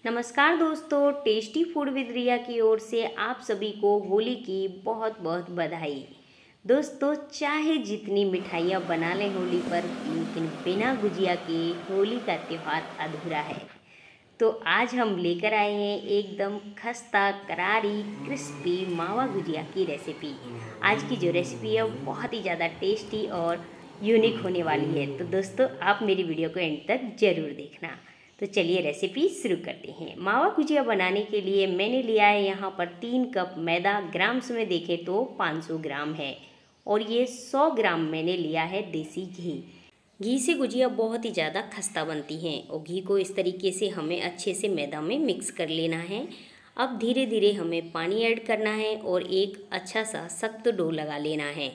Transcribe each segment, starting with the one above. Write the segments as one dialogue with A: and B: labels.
A: नमस्कार दोस्तों, tasty food with रिया की ओर से आप सभी को होली की बहुत बहुत बधाई। दोस्तों, चाहे जितनी मिठाइयाँ बना लें होली पर, लेकिन बिना गुजिया के होली का त्यौहार अधूरा है। तो आज हम लेकर आए हैं एकदम खस्ता करारी क्रिस्पी मावा गुजिया की रेसिपी। आज की जो रेसिपी है वो बहुत ही ज़्यादा टेस्टी और यूनिक होने वाली है। तो दोस्तों, आप मेरी वीडियो को एंड तक ज़रूर देखना। तो चलिए रेसिपी शुरू करते हैं। मावा गुजिया बनाने के लिए मैंने लिया है यहाँ पर 3 कप मैदा। ग्राम्स में देखें तो 500 ग्राम है। और ये 100 ग्राम मैंने लिया है देसी घी। घी से गुजिया बहुत ही ज़्यादा खस्ता बनती हैं और घी को इस तरीके से हमें अच्छे से मैदा में मिक्स कर लेना है। अब धीरे धीरे हमें पानी ऐड करना है और एक अच्छा सा सख्त डो लगा लेना है।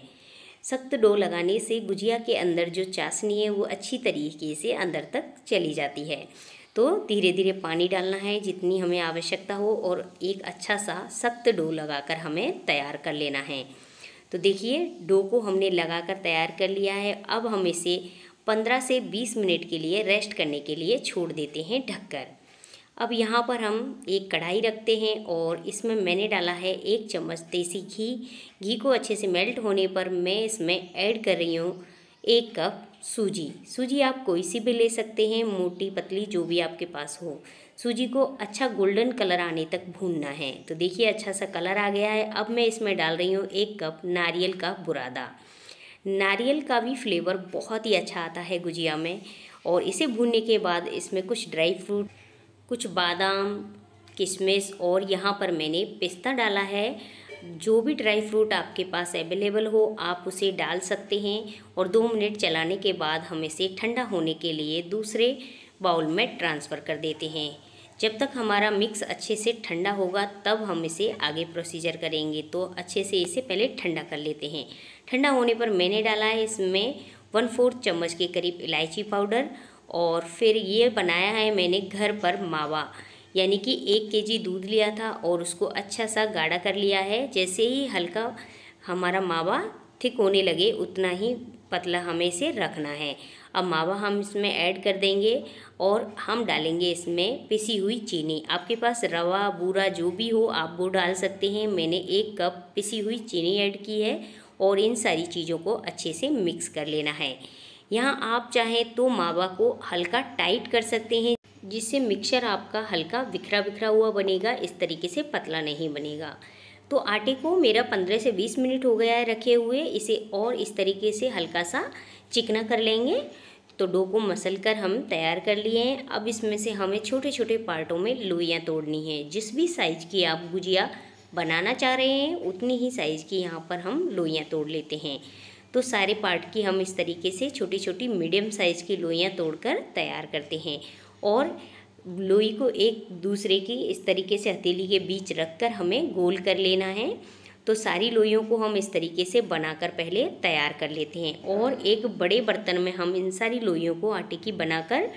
A: सख्त डो लगाने से गुजिया के अंदर जो चाशनी है वो अच्छी तरीके से अंदर तक चली जाती है। तो धीरे धीरे पानी डालना है जितनी हमें आवश्यकता हो और एक अच्छा सा सख्त डो लगाकर हमें तैयार कर लेना है। तो देखिए, डो को हमने लगाकर तैयार कर लिया है। अब हम इसे 15 से 20 मिनट के लिए रेस्ट करने के लिए छोड़ देते हैं ढककर। अब यहाँ पर हम एक कढ़ाई रखते हैं और इसमें मैंने डाला है 1 चम्मच देसी घी। घी को अच्छे से मेल्ट होने पर मैं इसमें ऐड कर रही हूँ 1 कप सूजी। सूजी आप कोई सी भी ले सकते हैं, मोटी पतली जो भी आपके पास हो। सूजी को अच्छा गोल्डन कलर आने तक भूनना है। तो देखिए, अच्छा सा कलर आ गया है। अब मैं इसमें डाल रही हूँ 1 कप नारियल का बुरादा। नारियल का भी फ्लेवर बहुत ही अच्छा आता है गुजिया में। और इसे भूनने के बाद इसमें कुछ ड्राई फ्रूट, कुछ बादाम, किशमिश और यहाँ पर मैंने पिस्ता डाला है। जो भी ड्राई फ्रूट आपके पास अवेलेबल हो आप उसे डाल सकते हैं। और 2 मिनट चलाने के बाद हम इसे ठंडा होने के लिए दूसरे बाउल में ट्रांसफ़र कर देते हैं। जब तक हमारा मिक्स अच्छे से ठंडा होगा तब हम इसे आगे प्रोसीजर करेंगे। तो अच्छे से इसे पहले ठंडा कर लेते हैं। ठंडा होने पर मैंने डाला है इसमें 1/4 चम्मच के करीब इलायची पाउडर। और फिर ये बनाया है मैंने घर पर मावा, यानी कि 1 केजी दूध लिया था और उसको अच्छा सा गाढ़ा कर लिया है। जैसे ही हल्का हमारा मावा थिक होने लगे उतना ही पतला हमें इसे रखना है। अब मावा हम इसमें ऐड कर देंगे और हम डालेंगे इसमें पिसी हुई चीनी। आपके पास रवा बूरा जो भी हो आप वो डाल सकते हैं। मैंने 1 कप पिसी हुई चीनी ऐड की है और इन सारी चीज़ों को अच्छे से मिक्स कर लेना है। यहाँ आप चाहें तो मावा को हल्का टाइट कर सकते हैं, जिससे मिक्सचर आपका हल्का बिखरा बिखरा हुआ बनेगा, इस तरीके से पतला नहीं बनेगा। तो आटे को मेरा 15 से 20 मिनट हो गया है रखे हुए। इसे और इस तरीके से हल्का सा चिकना कर लेंगे। तो डो को मसल कर हम तैयार कर लिए हैं। अब इसमें से हमें छोटे छोटे पार्टों में लोइयाँ तोड़नी है। जिस भी साइज़ की आप गुजिया बनाना चाह रहे हैं उतनी ही साइज़ की यहाँ पर हम लोइयाँ तोड़ लेते हैं। तो सारे पार्ट की हम इस तरीके से छोटी छोटी मीडियम साइज़ की लोइयाँ तोड़कर तैयार करते हैं। और लोई को एक दूसरे की इस तरीके से हथेली के बीच रखकर हमें गोल कर लेना है। तो सारी लोइयों को हम इस तरीके से बनाकर पहले तैयार कर लेते हैं और एक बड़े बर्तन में हम इन सारी लोइयों को आटे की बनाकर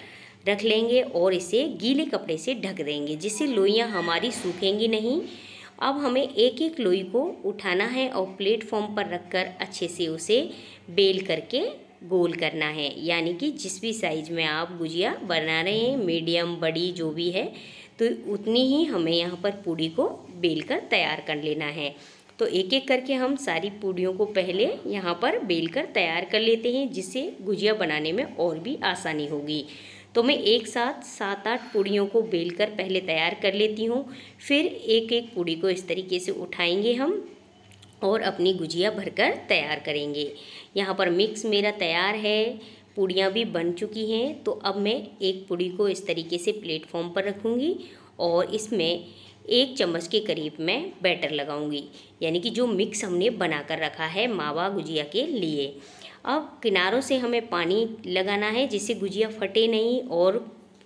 A: रख लेंगे और इसे गीले कपड़े से ढक देंगे, जिससे लोइयाँ हमारी सूखेंगी नहीं। अब हमें एक एक लोई को उठाना है और प्लेटफॉर्म पर रखकर अच्छे से उसे बेल करके गोल करना है। यानी कि जिस भी साइज़ में आप गुजिया बना रहे हैं, मीडियम बड़ी जो भी है, तो उतनी ही हमें यहाँ पर पूड़ी को बेल कर तैयार कर लेना है। तो एक एक करके हम सारी पूड़ियों को पहले यहाँ पर बेल कर तैयार कर लेते हैं, जिससे गुजिया बनाने में और भी आसानी होगी। तो मैं एक साथ 7-8 पूड़ियों को बेल कर पहले तैयार कर लेती हूँ। फिर एक एक पूड़ी को इस तरीके से उठाएंगे हम और अपनी गुजिया भरकर तैयार करेंगे। यहाँ पर मिक्स मेरा तैयार है, पूड़ियाँ भी बन चुकी हैं। तो अब मैं एक पूड़ी को इस तरीके से प्लेटफॉर्म पर रखूँगी और इसमें 1 चम्मच के करीब मैं बैटर लगाऊंगी, यानी कि जो मिक्स हमने बनाकर रखा है मावा गुजिया के लिए। अब किनारों से हमें पानी लगाना है जिससे गुजिया फटे नहीं और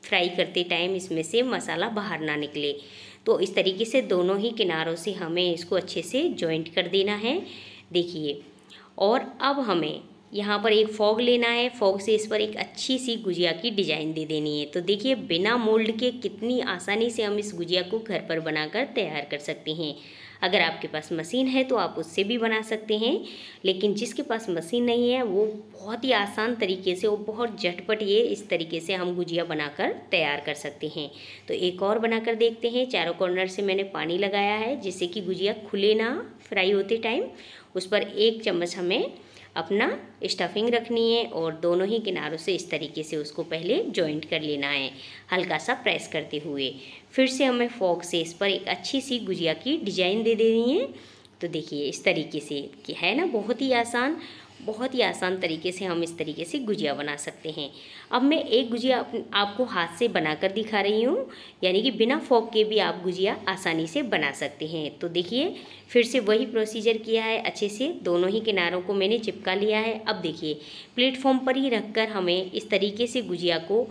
A: फ्राई करते टाइम इसमें से मसाला बाहर ना निकले। तो इस तरीके से दोनों ही किनारों से हमें इसको अच्छे से जॉइंट कर देना है। देखिए, और अब हमें यहाँ पर एक फॉग लेना है। फॉग से इस पर एक अच्छी सी गुजिया की डिज़ाइन दे देनी है। तो देखिए, बिना मोल्ड के कितनी आसानी से हम इस गुजिया को घर पर बनाकर तैयार कर सकते हैं। अगर आपके पास मशीन है तो आप उससे भी बना सकते हैं, लेकिन जिसके पास मशीन नहीं है वो बहुत ही आसान तरीके से और बहुत झटपट ये इस तरीके से हम गुजिया बनाकर तैयार कर सकते हैं। तो एक और बनाकर देखते हैं। चारों कॉर्नर से मैंने पानी लगाया है जिससे कि गुजिया खुले ना फ्राई होते टाइम। उस पर 1 चम्मच हमें अपना स्टफिंग रखनी है और दोनों ही किनारों से इस तरीके से उसको पहले जॉइंट कर लेना है, हल्का सा प्रेस करते हुए। फिर से हमें फोक से इस पर एक अच्छी सी गुजिया की डिजाइन दे देनी है। तो देखिए इस तरीके से कि है ना, बहुत ही आसान तरीके से हम इस तरीके से गुजिया बना सकते हैं। अब मैं एक गुजिया आपको हाथ से बनाकर दिखा रही हूँ, यानी कि बिना फोक के भी आप गुजिया आसानी से बना सकते हैं। तो देखिए फिर से वही प्रोसीजर किया है, अच्छे से दोनों ही किनारों को मैंने चिपका लिया है। अब देखिए प्लेटफॉर्म पर ही रखकर हमें इस तरीके से गुजिया को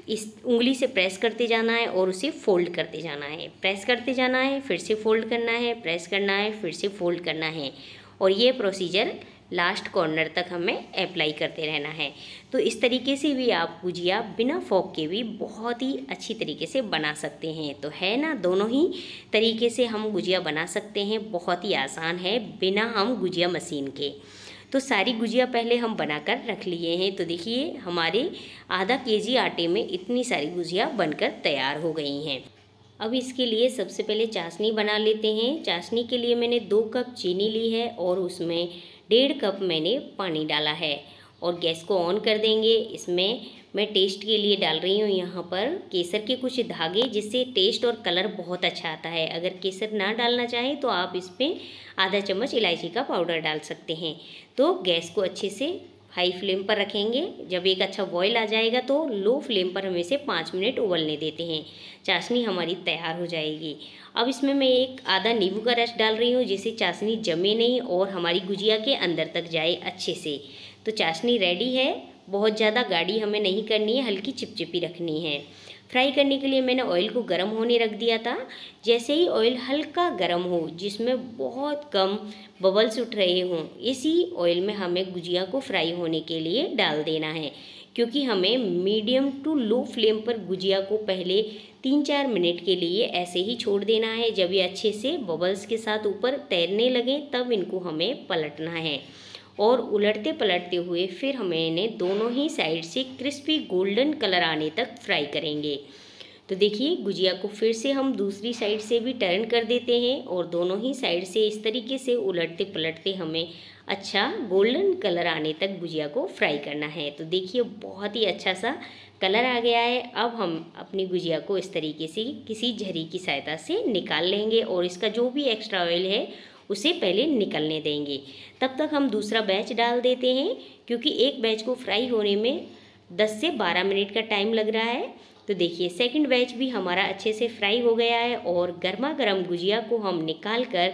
A: इस उंगली से प्रेस करते जाना है और उसे फोल्ड करते जाना है। प्रेस करते जाना है, फिर से फोल्ड करना है, प्रेस करना है, फिर से फोल्ड करना है, और ये प्रोसीजर लास्ट कॉर्नर तक हमें अप्लाई करते रहना है। तो इस तरीके से भी आप गुजिया बिना फोक के भी बहुत ही अच्छी तरीके से बना सकते हैं। तो है ना, दोनों ही तरीके से हम गुजिया बना सकते हैं, बहुत ही आसान है बिना हम गुजिया मशीन के। तो सारी गुजिया पहले हम बनाकर रख लिए हैं। तो देखिए हमारे आधा केजी आटे में इतनी सारी गुजिया बनकर तैयार हो गई हैं। अब इसके लिए सबसे पहले चाशनी बना लेते हैं। चाशनी के लिए मैंने 2 कप चीनी ली है और उसमें 1.5 कप मैंने पानी डाला है और गैस को ऑन कर देंगे। इसमें मैं टेस्ट के लिए डाल रही हूँ यहाँ पर केसर के कुछ धागे, जिससे टेस्ट और कलर बहुत अच्छा आता है। अगर केसर ना डालना चाहें तो आप इसमें आधा चम्मच इलायची का पाउडर डाल सकते हैं। तो गैस को अच्छे से हाई फ्लेम पर रखेंगे। जब एक अच्छा बॉईल आ जाएगा तो लो फ्लेम पर हम इसे 5 मिनट उबलने देते हैं। चाशनी हमारी तैयार हो जाएगी। अब इसमें मैं एक आधा नींबू का रस डाल रही हूँ, जिससे चाशनी जमे नहीं और हमारी गुजिया के अंदर तक जाए अच्छे से। तो चाशनी रेडी है। बहुत ज़्यादा गाढ़ी हमें नहीं करनी है, हल्की चिपचिपी रखनी है। फ्राई करने के लिए मैंने ऑयल को गर्म होने रख दिया था। जैसे ही ऑयल हल्का गर्म हो, जिसमें बहुत कम बबल्स उठ रहे हों, इसी ऑयल में हमें गुजिया को फ्राई होने के लिए डाल देना है, क्योंकि हमें मीडियम टू लो फ्लेम पर गुजिया को पहले 3-4 मिनट के लिए ऐसे ही छोड़ देना है। जब ये अच्छे से बबल्स के साथ ऊपर तैरने लगें तब इनको हमें पलटना है और उलटते पलटते हुए फिर हमें इन्हें दोनों ही साइड से क्रिस्पी गोल्डन कलर आने तक फ्राई करेंगे। तो देखिए गुजिया को फिर से हम दूसरी साइड से भी टर्न कर देते हैं और दोनों ही साइड से इस तरीके से उलटते पलटते हमें अच्छा गोल्डन कलर आने तक गुजिया को फ्राई करना है। तो देखिए बहुत ही अच्छा सा कलर आ गया है। अब हम अपनी गुजिया को इस तरीके से किसी झरी की सहायता से निकाल लेंगे और इसका जो भी एक्स्ट्रा ऑयल है उसे पहले निकलने देंगे। तब तक हम दूसरा बैच डाल देते हैं, क्योंकि एक बैच को फ्राई होने में 10 से 12 मिनट का टाइम लग रहा है। तो देखिए सेकंड बैच भी हमारा अच्छे से फ्राई हो गया है और गर्मा गर्म गुजिया को हम निकाल कर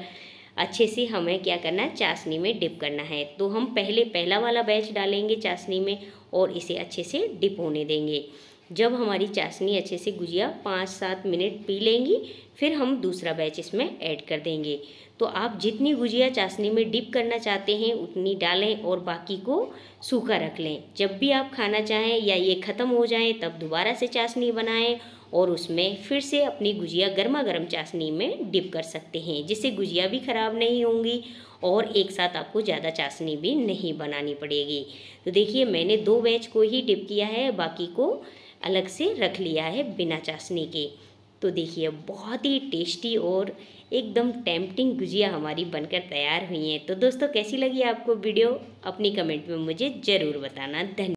A: अच्छे से हमें क्या करना है, चाशनी में डिप करना है। तो हम पहले पहला वाला बैच डालेंगे चाशनी में और इसे अच्छे से डिप होने देंगे। जब हमारी चाशनी अच्छे से गुजिया 5-7 मिनट पी लेंगी, फिर हम दूसरा बैच इसमें ऐड कर देंगे। तो आप जितनी गुजिया चाशनी में डिप करना चाहते हैं उतनी डालें और बाकी को सूखा रख लें। जब भी आप खाना चाहें या ये ख़त्म हो जाए तब दोबारा से चाशनी बनाएं और उसमें फिर से अपनी गुजिया गर्मा गर्म चाशनी में डिप कर सकते हैं, जिससे गुजिया भी ख़राब नहीं होंगी और एक साथ आपको ज़्यादा चाशनी भी नहीं बनानी पड़ेगी। तो देखिए मैंने 2 बैच को ही डिप किया है, बाकी को अलग से रख लिया है बिना चाशनी के। तो देखिए बहुत ही टेस्टी और एकदम टेम्पटिंग गुजिया हमारी बनकर तैयार हुई हैं। तो दोस्तों कैसी लगी आपको वीडियो, अपनी कमेंट में मुझे ज़रूर बताना। धन्यवाद।